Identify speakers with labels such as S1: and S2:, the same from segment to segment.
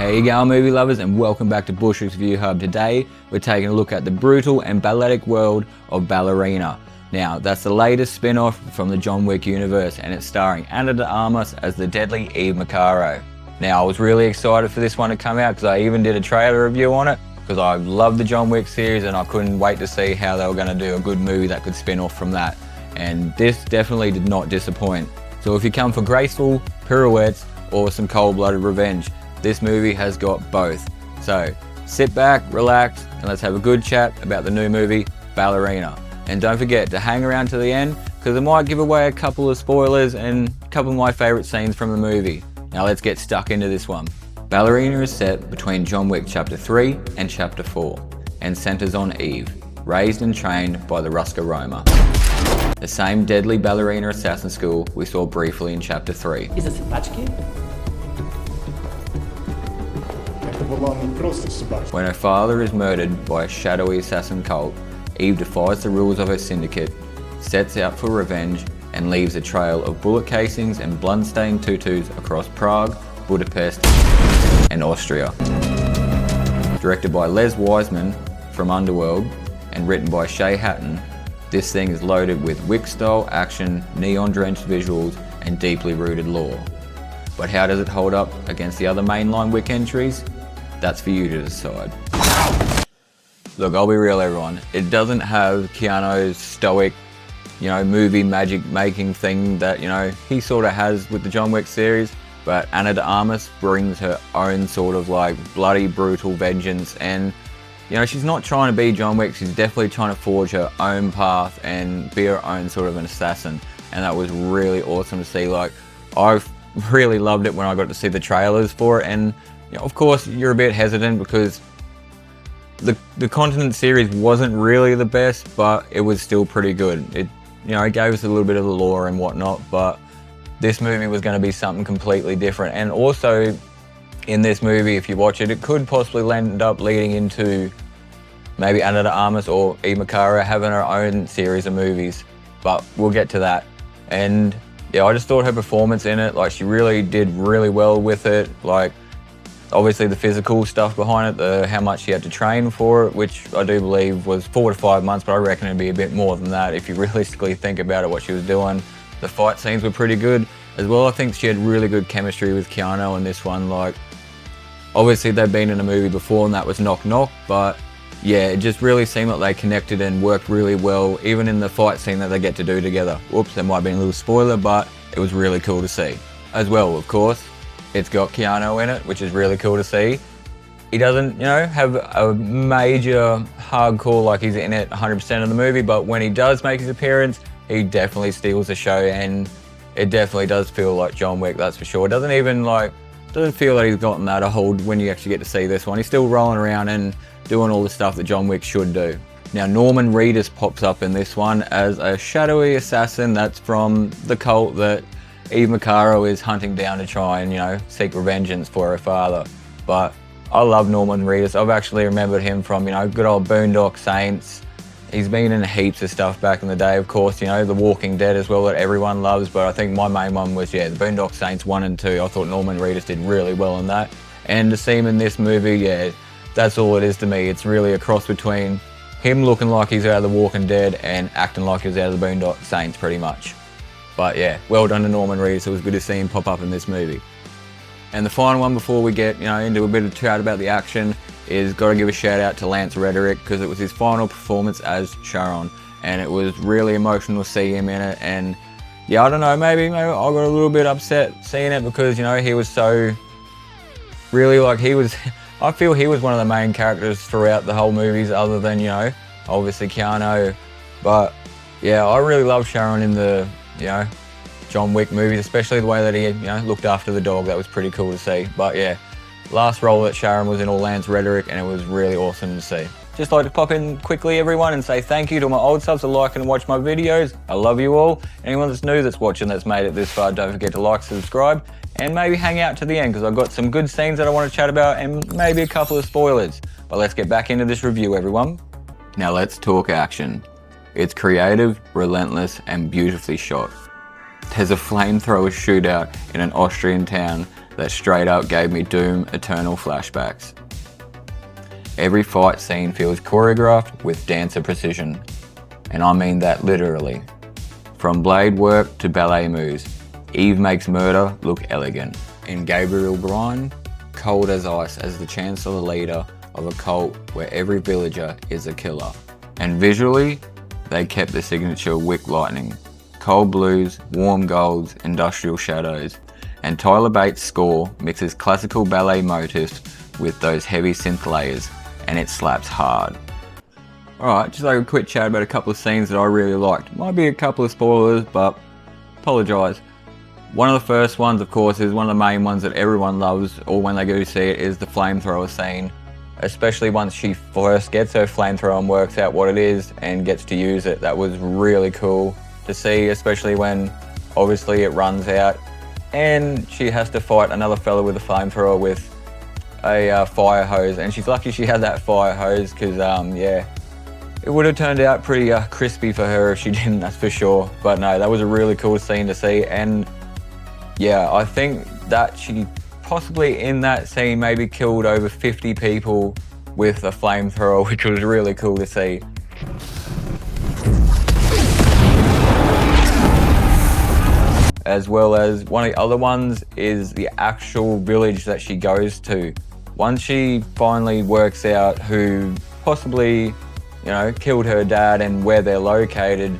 S1: How you going, movie lovers, and welcome back to Bushwick's View Hub. Today we're taking a look at the brutal and balletic world of Ballerina. Now that's the latest spin-off from the John Wick universe, and it's starring Ana de Armas as the deadly Eve Macarro. Now I was really excited for this one to come out because I even did a trailer review on it because I love the John Wick series and I couldn't wait to see how they were going to do a good movie that could spin off from that. And this definitely did not disappoint. So if you come for graceful pirouettes or some cold-blooded revenge, this movie has got both. So sit back, relax, and let's have a good chat about the new movie, Ballerina. And don't forget to hang around to the end because I might give away a couple of spoilers and a couple of my favourite scenes from the movie. Now let's get stuck into this one. Ballerina is set between John Wick Chapter 3 and Chapter 4 and centres on Eve, raised and trained by the Ruska Roma, the same deadly ballerina assassin school we saw briefly in Chapter 3. When her father is murdered by a shadowy assassin cult, Eve defies the rules of her syndicate, sets out for revenge, and leaves a trail of bullet casings and blood-stained tutus across Prague, Budapest, and Austria. Directed by Les Wiseman from Underworld and written by Shay Hatton, this thing is loaded with Wick-style action, neon-drenched visuals, and deeply rooted lore. But how does it hold up against the other mainline Wick entries? That's for you to decide. Look, I'll be real, everyone. It doesn't have Keanu's stoic, movie magic making thing that, he sort of has with the John Wick series, but Ana de Armas brings her own sort of like bloody, brutal vengeance, and, she's not trying to be John Wick, she's definitely trying to forge her own path and be her own sort of an assassin, and that was really awesome to see. Like, I really loved it when I got to see the trailers for it, and of course, you're a bit hesitant because the Continent series wasn't really the best, but it was still pretty good. It gave us a little bit of the lore and whatnot, but this movie was going to be something completely different. And also, in this movie, if you watch it, it could possibly end up leading into maybe Ana de Armas or Eve Macarro having her own series of movies, but we'll get to that. And yeah, I just thought her performance in it, like, she really did really well with it. Like, obviously the physical stuff behind it, how much she had to train for it, which I do believe was 4 to 5 months, but I reckon it'd be a bit more than that if you realistically think about it, what she was doing. The fight scenes were pretty good as well. I think she had really good chemistry with Keanu in this one. Like, obviously they've been in a movie before and that was Knock Knock, but yeah, it just really seemed like they connected and worked really well, even in the fight scene that they get to do together. Whoops, there might have been a little spoiler, but it was really cool to see. As well, of course, it's got Keanu in it, which is really cool to see. He doesn't, have a major hardcore, like he's in it 100% of the movie, but when he does make his appearance, he definitely steals the show, and it definitely does feel like John Wick, that's for sure. It doesn't feel that he's gotten that a hold when you actually get to see this one. He's still rolling around and doing all the stuff that John Wick should do. Now, Norman Reedus pops up in this one as a shadowy assassin that's from the cult that Eve Macarro is hunting down to try and, seek revengeance for her father. But I love Norman Reedus. I've actually remembered him from, good old Boondock Saints. He's been in heaps of stuff back in the day, of course, The Walking Dead as well that everyone loves, but I think my main one was, the Boondock Saints 1 and 2. I thought Norman Reedus did really well in that. And to see him in this movie, that's all it is to me. It's really a cross between him looking like he's out of The Walking Dead and acting like he's out of the Boondock Saints, pretty much. But yeah, well done to Norman Reedus. It was good to see him pop up in this movie. And the final one before we get into a bit of chat about the action is got to give a shout out to Lance Reddick because it was his final performance as Sharon, and it was really emotional to see him in it. And yeah, I don't know, maybe I got a little bit upset seeing it because he was so really I feel he was one of the main characters throughout the whole movies, other than obviously Keanu. But yeah, I really love Sharon in the John Wick movies, especially the way that he, looked after the dog. That was pretty cool to see. But yeah, last role that Sharon was in, Lance Reddick, and it was really awesome to see. Just like to pop in quickly, everyone, and say thank you to my old subs that like and watch my videos. I love you all. Anyone that's new that's watching that's made it this far, don't forget to like, subscribe, and maybe hang out to the end because I've got some good scenes that I want to chat about and maybe a couple of spoilers. But let's get back into this review, everyone. Now let's talk action. It's creative, relentless, and beautifully shot. There's a flamethrower shootout in an Austrian town that straight up gave me Doom Eternal flashbacks. Every fight scene feels choreographed with dancer precision, and I mean that literally. From blade work to ballet moves, Eve makes murder look elegant. In Gabriel Bryan, cold as ice as the Chancellor leader of a cult where every villager is a killer. And visually, they kept the signature Wick lighting. Cold blues, warm golds, industrial shadows. And Tyler Bates' score mixes classical ballet motifs with those heavy synth layers, and it slaps hard. Alright, just like a quick chat about a couple of scenes that I really liked. Might be a couple of spoilers, but apologise. One of the first ones, of course, is one of the main ones that everyone loves, or when they go to see it, is the flamethrower scene. Especially once she first gets her flamethrower and works out what it is and gets to use it. That was really cool to see, especially when obviously it runs out and she has to fight another fella with a flamethrower with a fire hose. And she's lucky she had that fire hose because, yeah, it would have turned out pretty crispy for her if she didn't, that's for sure. But no, that was a really cool scene to see. And yeah, I think that she possibly in that scene maybe killed over 50 people with a flamethrower, which was really cool to see. As well as one of the other ones is the actual village that she goes to. Once she finally works out who possibly, you know, killed her dad and where they're located,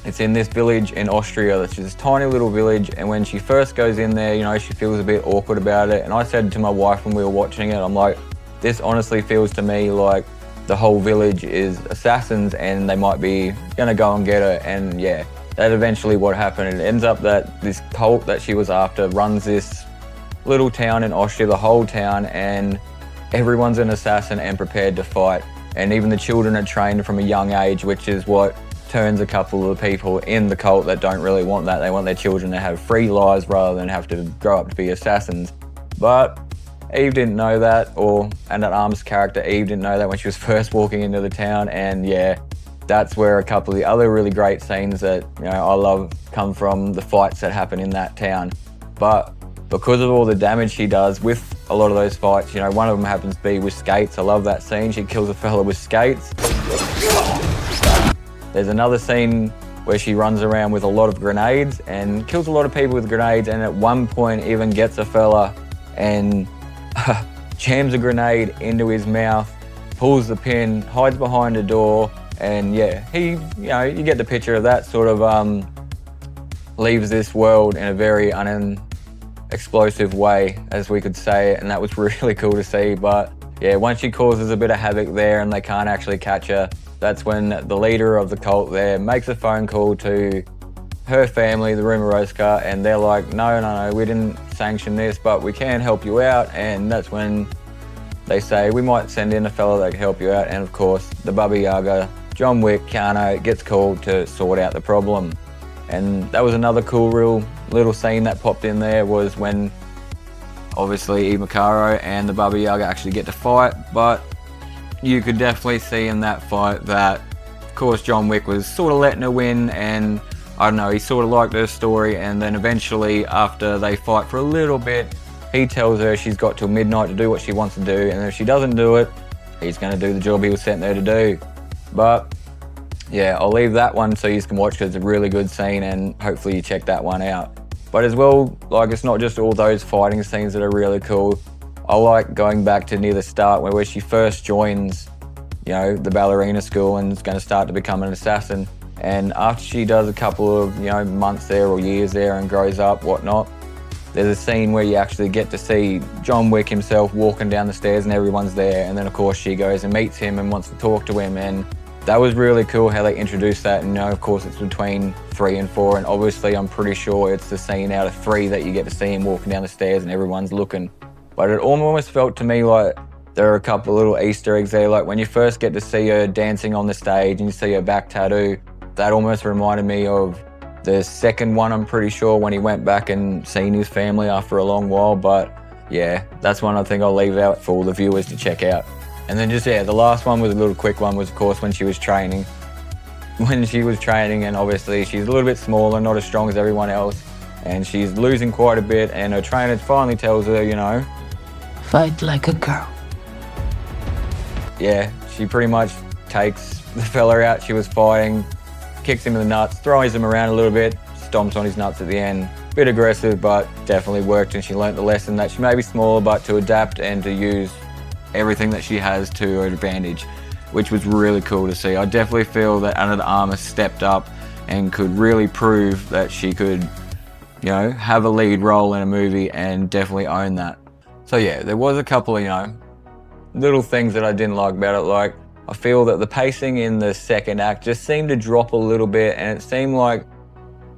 S1: it's in this village in Austria, that's this tiny little village, and when she first goes in there, you know, she feels a bit awkward about it. And I said to my wife when we were watching it, I'm like, this honestly feels to me like the whole village is assassins and they might be gonna go and get her. And yeah, that's eventually what happened. It ends up that this cult that she was after runs this little town in Austria, the whole town, and everyone's an assassin and prepared to fight. And even the children are trained from a young age, which is what turns a couple of the people in the cult that don't really want that. They want their children to have free lives rather than have to grow up to be assassins. But Eve didn't know that, or Ana de Armas' character Eve didn't know that when she was first walking into the town. And yeah, that's where a couple of the other really great scenes that, you know, I love come from, the fights that happen in that town. But because of all the damage she does with a lot of those fights, you know, one of them happens to be with skates. I love that scene. She kills a fella with skates. There's another scene where she runs around with a lot of grenades and kills a lot of people with grenades, and at one point even gets a fella and jams a grenade into his mouth, pulls the pin, hides behind a door, and yeah, he, you know, you get the picture of that, sort of leaves this world in a very explosive way, as we could say it, and that was really cool to see. But yeah, once she causes a bit of havoc there and they can't actually catch her, that's when the leader of the cult there makes a phone call to her family, the Rumaroska, and they're like, no, we didn't sanction this, but we can help you out. And that's when they say, we might send in a fella that can help you out. And of course, the Baba Yaga, John Wick, Keanu, gets called to sort out the problem. And that was another cool little scene that popped in there, was when obviously Eve Macarro and the Baba Yaga actually get to fight. But you could definitely see in that fight that, of course, John Wick was sort of letting her win, and I don't know, he sort of liked her story. And then eventually, after they fight for a little bit, he tells her she's got till midnight to do what she wants to do, and if she doesn't do it, he's going to do the job he was sent there to do. But yeah, I'll leave that one so you can watch, because it's a really good scene, and hopefully you check that one out. But as well, like, it's not just all those fighting scenes that are really cool. I like going back to near the start where she first joins, you know, the ballerina school and is going to start to become an assassin. And after she does a couple of, you know, months there or years there and grows up, whatnot, there's a scene where you actually get to see John Wick himself walking down the stairs and everyone's there. And then of course she goes and meets him and wants to talk to him. And that was really cool how they introduced that. And, you know, of course it's between 3 and 4. And obviously I'm pretty sure it's the scene out of 3 that you get to see him walking down the stairs and everyone's looking. But it almost felt to me like there are a couple of little Easter eggs there. Like when you first get to see her dancing on the stage and you see her back tattoo, that almost reminded me of the second one, I'm pretty sure, when he went back and seen his family after a long while. But yeah, that's one I think I'll leave out for all the viewers to check out. And then just, yeah, the last one was a little quick one, was of course when she was training. When she was training, and obviously she's a little bit smaller, not as strong as everyone else. and she's losing quite a bit, and her trainer finally tells her, you know,
S2: fight like a girl.
S1: Yeah, she pretty much takes the fella out she was fighting, kicks him in the nuts, throws him around a little bit, stomps on his nuts at the end. Bit aggressive, but definitely worked, and she learnt the lesson that she may be smaller, but to adapt and to use everything that she has to her advantage, which was really cool to see. I definitely feel that Ana de Armas stepped up and could really prove that she could, you know, have a lead role in a movie and definitely own that. So yeah, there was a couple of, you know, little things that I didn't like about it. Like, I feel that the pacing in the second act just seemed to drop a little bit, and it seemed like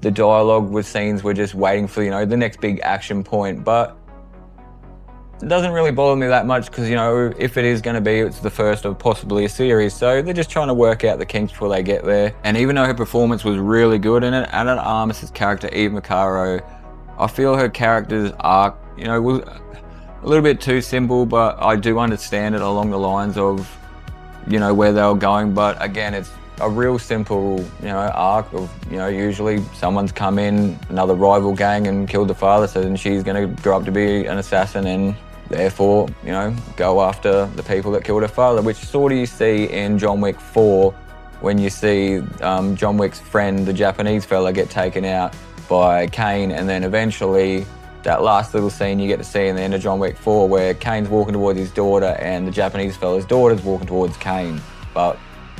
S1: the dialogue with scenes were just waiting for, you know, the next big action point. But it doesn't really bother me that much because, you know, if it is going to be, it's the first of possibly a series. So they're just trying to work out the kinks before they get there. And even though her performance was really good in it, Ana de Armas' character, Eve Macarro, I feel her character's arc, you know, was a little bit too simple, but I do understand it along the lines of, you know, where they were going. But again, it's a real simple, you know, arc of, you know, usually someone's come in, another rival gang, and killed the father, so then she's going to grow up to be an assassin and therefore, you know, go after the people that killed her father, which sort of you see in John Wick 4 when you see John Wick's friend, the Japanese fella, get taken out by Kane, and then eventually that last little scene you get to see in the end of John Wick 4 where Kane's walking towards his daughter and the Japanese fella's daughter's walking towards Kane. But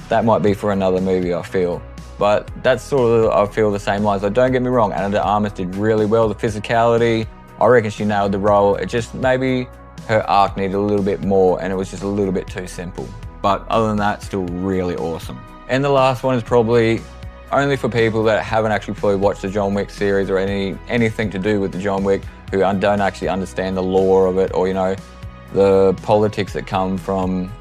S1: that might be for another movie, I feel. But that's sort of, I feel, the same lines. Like, don't get me wrong, Ana de Armas did really well. The physicality, I reckon she nailed the role. It just, maybe her arc needed a little bit more and it was just a little bit too simple. But other than that, still really awesome. And the last one is probably only for people that haven't actually fully watched the John Wick series or anything to do with the John Wick, who don't actually understand the lore of it, or, you know, the politics that come from,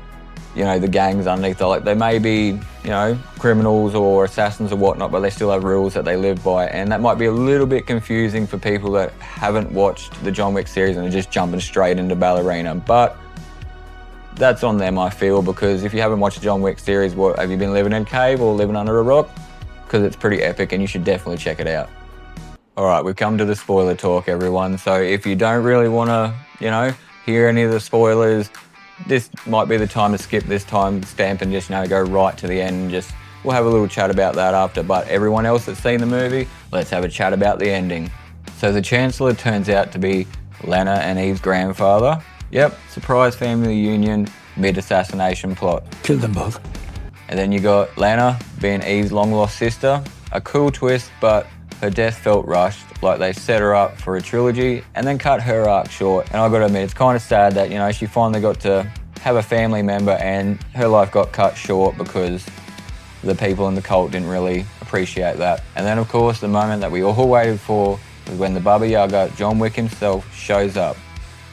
S1: you know, the gangs underneath. Like, they may be, you know, criminals or assassins or whatnot, but they still have rules that they live by. And that might be a little bit confusing for people that haven't watched the John Wick series and are just jumping straight into Ballerina. But that's on them, I feel, because if you haven't watched the John Wick series, what, have you been living in a cave or living under a rock? Because it's pretty epic and you should definitely check it out. All right, we've come to the spoiler talk, everyone. So if you don't really want to, you know, hear any of the spoilers, this might be the time to skip this time stamp and just, you know, go right to the end and just, we'll have a little chat about that after. But everyone else that's seen the movie, let's have a chat about the ending. So the Chancellor turns out to be Lena and Eve's grandfather. Yep, surprise family reunion, mid-assassination plot.
S2: Kill them both.
S1: And then you got Lena being Eve's long-lost sister. A cool twist, but her death felt rushed, like they set her up for a trilogy and then cut her arc short. And I gotta admit, it's kind of sad that, you know, she finally got to have a family member and her life got cut short because the people in the cult didn't really appreciate that. And then, of course, the moment that we all waited for was when the Baba Yaga, John Wick himself, shows up.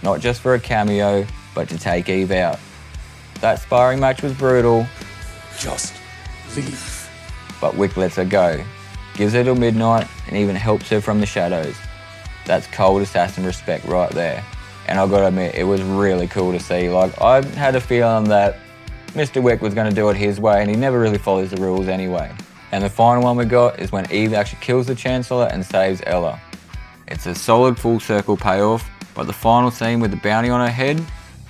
S1: Not just for a cameo, but to take Eve out. That sparring match was brutal.
S2: Just leave.
S1: But Wick lets her go. Gives her till midnight and even helps her from the shadows. That's cold assassin respect right there. And I've got to admit, it was really cool to see. Like, I had a feeling that Mr. Wick was going to do it his way, and he never really follows the rules anyway. And the final one we got is when Eve actually kills the Chancellor and saves Ella. It's a solid full circle payoff, but the final scene with the bounty on her head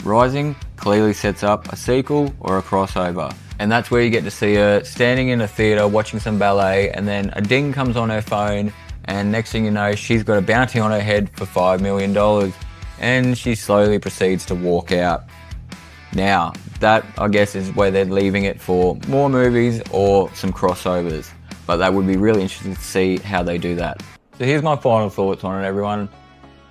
S1: rising clearly sets up a sequel or a crossover. And that's where you get to see her standing in a theatre watching some ballet, and then a ding comes on her phone, and next thing you know, she's got a bounty on her head for $5 million, and she slowly proceeds to walk out. Now, that, I guess, is where they're leaving it for more movies or some crossovers, but that would be really interesting to see how they do that. So here's my final thoughts on it, everyone.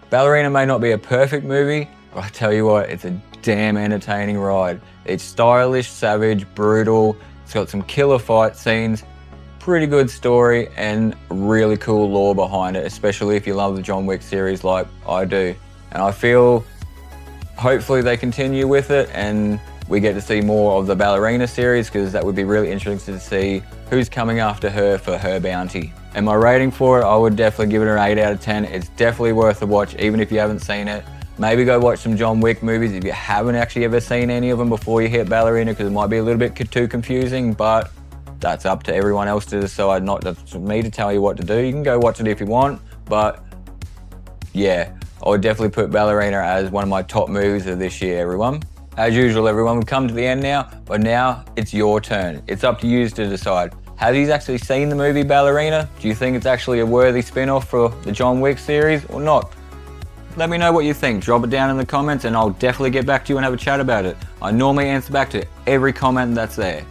S1: Ballerina may not be a perfect movie, but I tell you what, it's a damn entertaining ride. It's stylish, savage, brutal. It's got some killer fight scenes, pretty good story, and really cool lore behind it, especially if you love the John Wick series like I do. And I feel hopefully they continue with it and we get to see more of the Ballerina series, because that would be really interesting to see who's coming after her for her bounty. And my rating for it, I would definitely give it an 8 out of 10. It's definitely worth a watch, even if you haven't seen it. Maybe go watch some John Wick movies if you haven't actually ever seen any of them before you hit Ballerina, because it might be a little bit too confusing, but that's up to everyone else to decide, not for me to tell you what to do. You can go watch it if you want, but yeah, I would definitely put Ballerina as one of my top movies of this year, everyone. As usual, everyone, we've come to the end now, but now it's your turn. It's up to you to decide. Have you actually seen the movie Ballerina? Do you think it's actually a worthy spin-off for the John Wick series or not? Let me know what you think. Drop it down in the comments and I'll definitely get back to you and have a chat about it. I normally answer back to every comment that's there.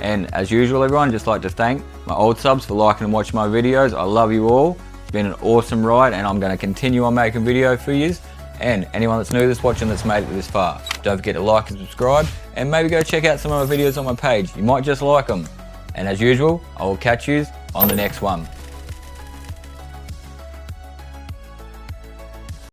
S1: And as usual, everyone, just like to thank my old subs for liking and watching my videos. I love you all. It's been an awesome ride and I'm going to continue on making videos for you. And anyone that's new that's watching that's made it this far, don't forget to like and subscribe and maybe go check out some of my videos on my page. You might just like them. And as usual, I will catch you on the next one.